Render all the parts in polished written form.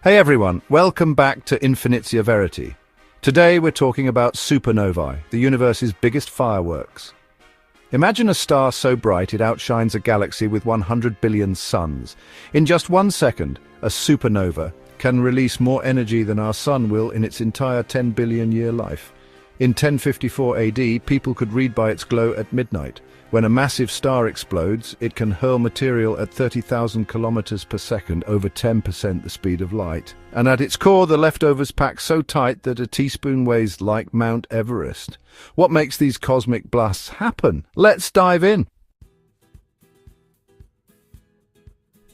Hey everyone, welcome back to Infinitia Verity. Today we're talking about supernovae, the universe's biggest fireworks. Imagine a star so bright it outshines a galaxy with 100 billion suns. In just 1 second, a supernova can release more energy than our sun will in its entire 10 billion year life. In 1054 AD, people could read by its glow at midnight. When a massive star explodes, it can hurl material at 30,000 kilometers per second, over 10% the speed of light. And at its core, the leftovers pack so tight that a teaspoon weighs like Mount Everest. What makes these cosmic blasts happen? Let's dive in.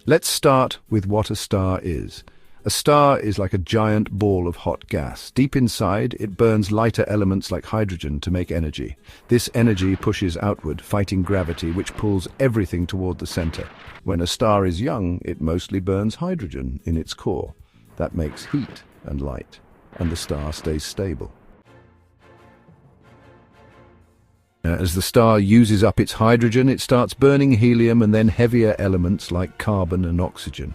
Let's start with what a star is. A star is like a giant ball of hot gas. Deep inside, it burns lighter elements like hydrogen to make energy. This energy pushes outward, fighting gravity, which pulls everything toward the center. When a star is young, it mostly burns hydrogen in its core. That makes heat and light, and the star stays stable. As the star uses up its hydrogen, it starts burning helium and then heavier elements like carbon and oxygen.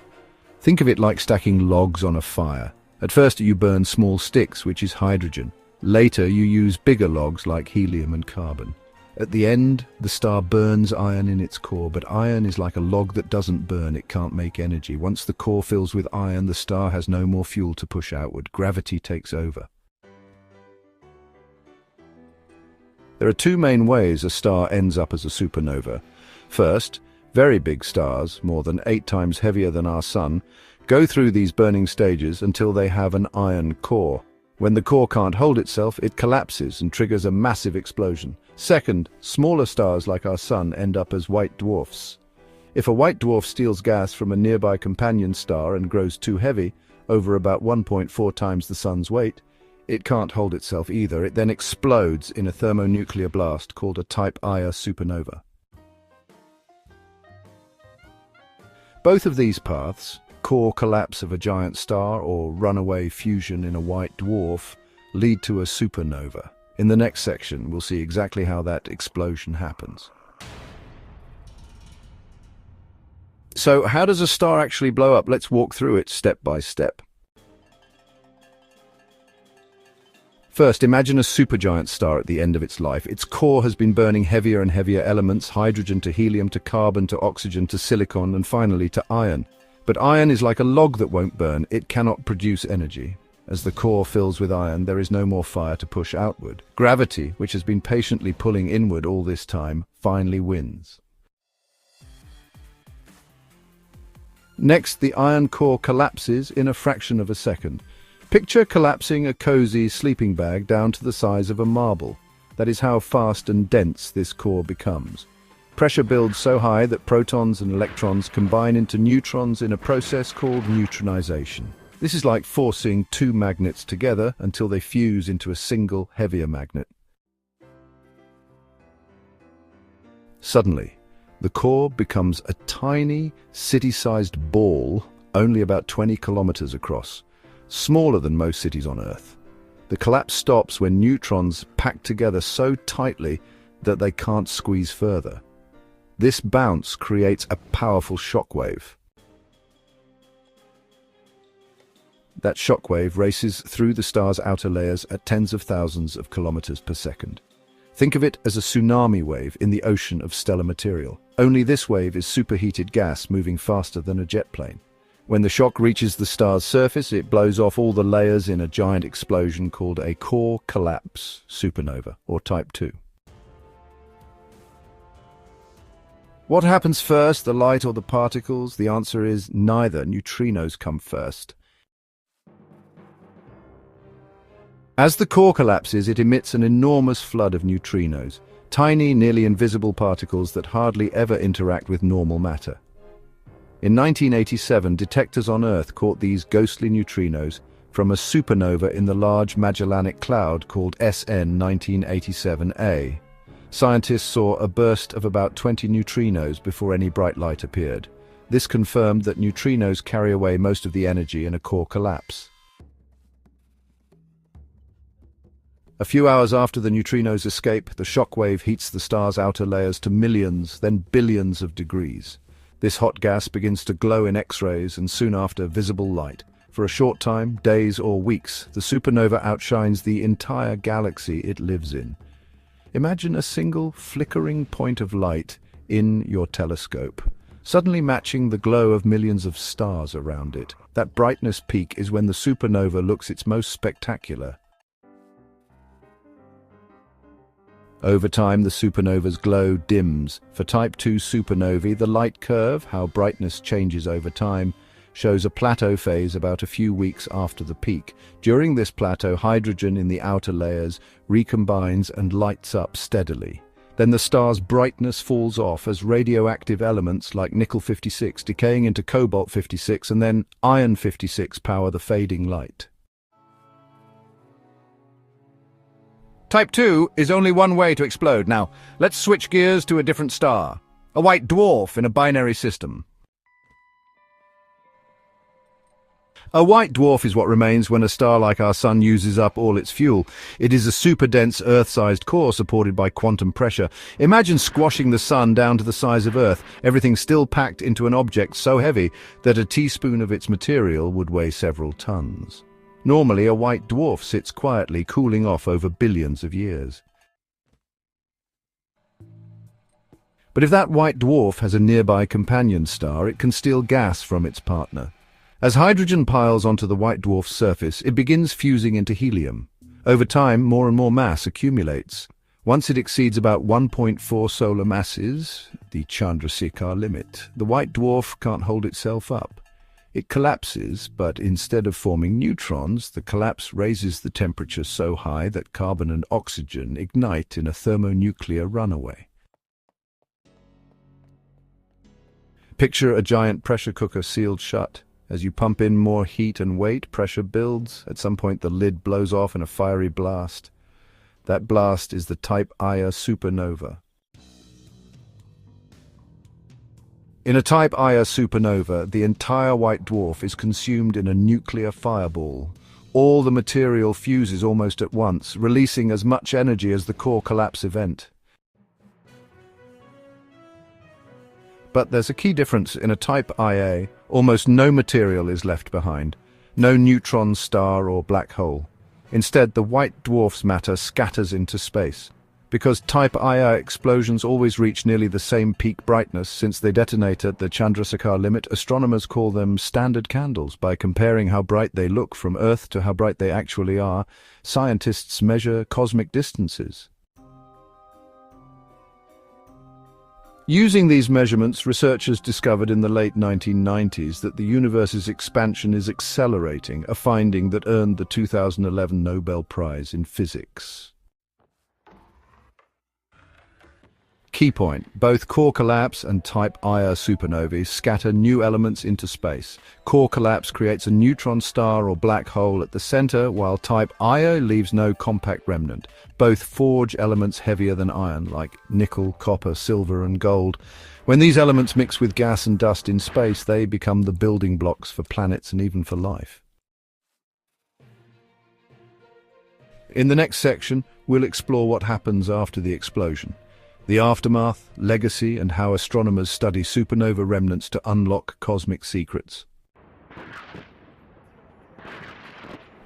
Think of it like stacking logs on a fire. At first you burn small sticks, which is hydrogen. Later you use bigger logs like helium and carbon. At the end, the star burns iron in its core, but iron is like a log that doesn't burn, it can't make energy. Once the core fills with iron, the star has no more fuel to push outward. Gravity takes over. There are two main ways a star ends up as a supernova. First, very big stars, more than 8 times heavier than our sun, go through these burning stages until they have an iron core. When the core can't hold itself, it collapses and triggers a massive explosion. Second, smaller stars like our sun end up as white dwarfs. If a white dwarf steals gas from a nearby companion star and grows too heavy, over about 1.4 times the sun's weight, it can't hold itself either. It then explodes in a thermonuclear blast called a Type Ia supernova. Both of these paths, core collapse of a giant star or runaway fusion in a white dwarf, lead to a supernova. In the next section, we'll see exactly how that explosion happens. So, how does a star actually blow up? Let's walk through it step by step. First, imagine a supergiant star at the end of its life. Its core has been burning heavier and heavier elements, hydrogen to helium to carbon to oxygen to silicon and finally to iron. But iron is like a log that won't burn. It cannot produce energy. As the core fills with iron, there is no more fire to push outward. Gravity, which has been patiently pulling inward all this time, finally wins. Next, the iron core collapses in a fraction of a second. Picture collapsing a cozy sleeping bag down to the size of a marble. That is how fast and dense this core becomes. Pressure builds so high that protons and electrons combine into neutrons in a process called neutronization. This is like forcing 2 magnets together until they fuse into a single, heavier magnet. Suddenly, the core becomes a tiny, city-sized ball, only about 20 kilometers across. Smaller than most cities on Earth. The collapse stops when neutrons pack together so tightly that they can't squeeze further. This bounce creates a powerful shockwave. That shockwave races through the star's outer layers at tens of thousands of kilometers per second. Think of it as a tsunami wave in the ocean of stellar material. Only this wave is superheated gas moving faster than a jet plane. When the shock reaches the star's surface, it blows off all the layers in a giant explosion called a core collapse supernova, or Type II. What happens first, the light or the particles? The answer is neither. Neutrinos come first. As the core collapses, it emits an enormous flood of neutrinos, tiny, nearly invisible particles that hardly ever interact with normal matter. In 1987, detectors on Earth caught these ghostly neutrinos from a supernova in the Large Magellanic Cloud called SN 1987A. Scientists saw a burst of about 20 neutrinos before any bright light appeared. This confirmed that neutrinos carry away most of the energy in a core collapse. A few hours after the neutrinos escape, the shockwave heats the star's outer layers to millions, then billions of degrees. This hot gas begins to glow in X-rays and soon after visible light. For a short time, days or weeks, the supernova outshines the entire galaxy it lives in. Imagine a single flickering point of light in your telescope, suddenly matching the glow of millions of stars around it. That brightness peak is when the supernova looks its most spectacular. Over time, the supernova's glow dims. For Type II supernovae, the light curve, how brightness changes over time, shows a plateau phase about a few weeks after the peak. During this plateau, hydrogen in the outer layers recombines and lights up steadily. Then the star's brightness falls off as radioactive elements like nickel-56 decaying into cobalt-56 and then iron-56 power the fading light. Type 2 is only one way to explode. Now, let's switch gears to a different star. A white dwarf in a binary system. A white dwarf is what remains when a star like our Sun uses up all its fuel. It is a super-dense Earth-sized core supported by quantum pressure. Imagine squashing the Sun down to the size of Earth, everything still packed into an object so heavy that a teaspoon of its material would weigh several tons. Normally, a white dwarf sits quietly, cooling off over billions of years. But if that white dwarf has a nearby companion star, it can steal gas from its partner. As hydrogen piles onto the white dwarf's surface, it begins fusing into helium. Over time, more and more mass accumulates. Once it exceeds about 1.4 solar masses, the Chandrasekhar limit, the white dwarf can't hold itself up. It collapses, but instead of forming neutrons, the collapse raises the temperature so high that carbon and oxygen ignite in a thermonuclear runaway. Picture a giant pressure cooker sealed shut. As you pump in more heat and weight, pressure builds. At some point, the lid blows off in a fiery blast. That blast is the Type Ia supernova. In a Type Ia supernova, the entire white dwarf is consumed in a nuclear fireball. All the material fuses almost at once, releasing as much energy as the core collapse event. But there's a key difference. In a Type Ia, almost no material is left behind. No neutron star or black hole. Instead, the white dwarf's matter scatters into space. Because Type Ia explosions always reach nearly the same peak brightness since they detonate at the Chandrasekhar limit, astronomers call them standard candles. By comparing how bright they look from Earth to how bright they actually are, scientists measure cosmic distances. Using these measurements, researchers discovered in the late 1990s that the universe's expansion is accelerating, a finding that earned the 2011 Nobel Prize in Physics. Key point: both core collapse and Type Ia supernovae scatter new elements into space. Core collapse creates a neutron star or black hole at the center, while Type Ia leaves no compact remnant. Both forge elements heavier than iron, like nickel, copper, silver, and gold. When these elements mix with gas and dust in space, they become the building blocks for planets and even for life. In the next section, we'll explore what happens after the explosion. The aftermath, legacy, and how astronomers study supernova remnants to unlock cosmic secrets.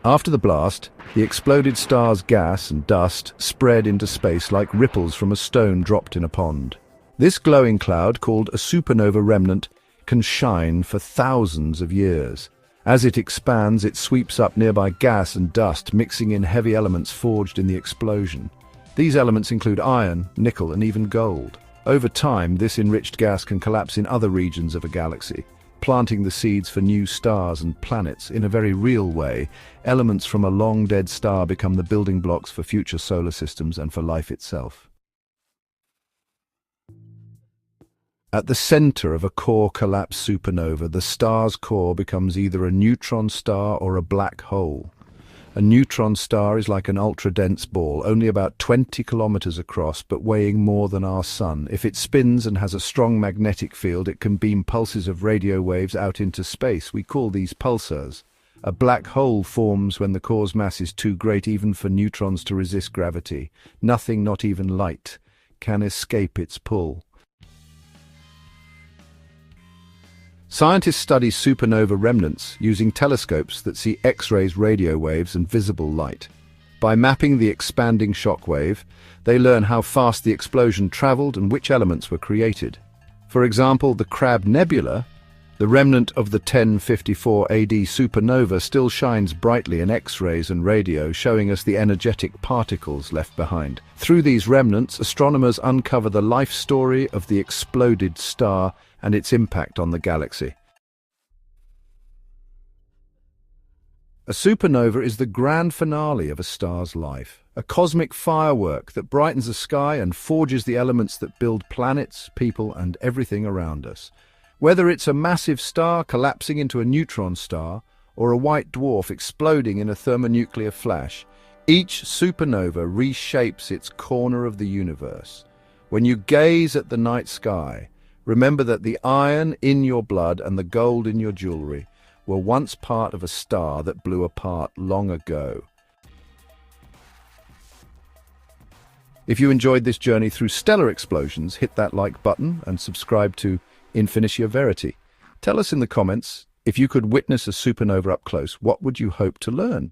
After the blast, the exploded star's gas and dust spread into space like ripples from a stone dropped in a pond. This glowing cloud, called a supernova remnant, can shine for thousands of years. As it expands, it sweeps up nearby gas and dust, mixing in heavy elements forged in the explosion. These elements include iron, nickel, and even gold. Over time, this enriched gas can collapse in other regions of a galaxy, planting the seeds for new stars and planets. In a very real way, elements from a long-dead star become the building blocks for future solar systems and for life itself. At the center of a core collapse supernova, the star's core becomes either a neutron star or a black hole. A neutron star is like an ultra-dense ball, only about 20 kilometers across, but weighing more than our Sun. If it spins and has a strong magnetic field, it can beam pulses of radio waves out into space. We call these pulsars. A black hole forms when the core's mass is too great even for neutrons to resist gravity. Nothing, not even light, can escape its pull. Scientists study supernova remnants using telescopes that see X-rays, radio waves, and visible light. By mapping the expanding shock wave, they learn how fast the explosion traveled and which elements were created. For example, the Crab Nebula, the remnant of the 1054 AD supernova, still shines brightly in X-rays and radio, showing us the energetic particles left behind. Through these remnants, astronomers uncover the life story of the exploded star and its impact on the galaxy. A supernova is the grand finale of a star's life, a cosmic firework that brightens the sky and forges the elements that build planets, people, and everything around us. Whether it's a massive star collapsing into a neutron star or a white dwarf exploding in a thermonuclear flash, each supernova reshapes its corner of the universe. When you gaze at the night sky, remember that the iron in your blood and the gold in your jewelry were once part of a star that blew apart long ago. If you enjoyed this journey through stellar explosions, hit that like button and subscribe to Infinitia Verity. Tell us in the comments, if you could witness a supernova up close, what would you hope to learn?